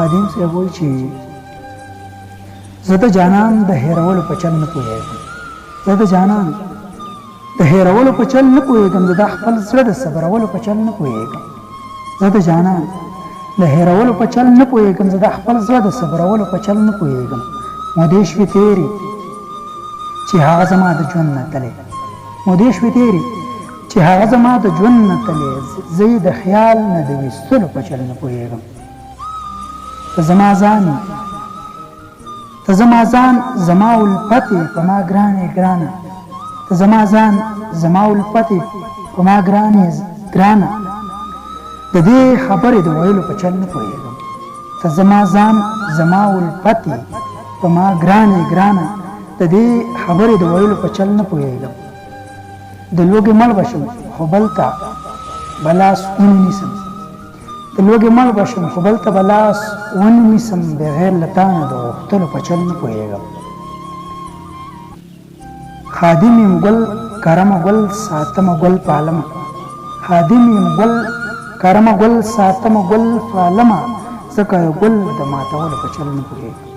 خادم صاحب وایي چې زه د جانان د هېرولو په چل نه پوهېږم، زه د جانان د هېرولو په چل نه پوهېږم، زه د خپل زړه د صبرولو په چل نه پوهېږم، زه د جانان د هېرولو په چل نه پوهېږم، زه د خپل زړه د صبرولو په چل نه پوهېږم. مودې شوې تېرې چې هغه زما د ژوند نه تللی، مودې شوې تېرې چې هغه زما د ژوند نه تللی، زه یې د خیال نه د ویستلو په چل نه پوهېږم. ته زما ځان ته زما ځان زما الفتې په ما ګرانې ګرانه، ته زما ځان زما الفتې په ما ګرانې ګرانه، د دې خبرې د ویلو په چل نه پوهېږم. ته زما ځان زما الفتې په ما ګرانې ګرانه، د دې خبرې د ویلو په چل نه پوهېږم. د لوږې مړ به شم خو بل ته به لاس ونیسم، د لوږې مړ به شم خو بل ته به لاس ونیسم، بغیر له تا نه د غوښتلو په چل نه پوهېږم. خادم یم ګل کرمه ګل ساتمه ګل پالمه، خادم یم ګل کرمه ګل ساتمه ګل پالمه، ځکه ګل د ماتولو په چل نه پوهېږم.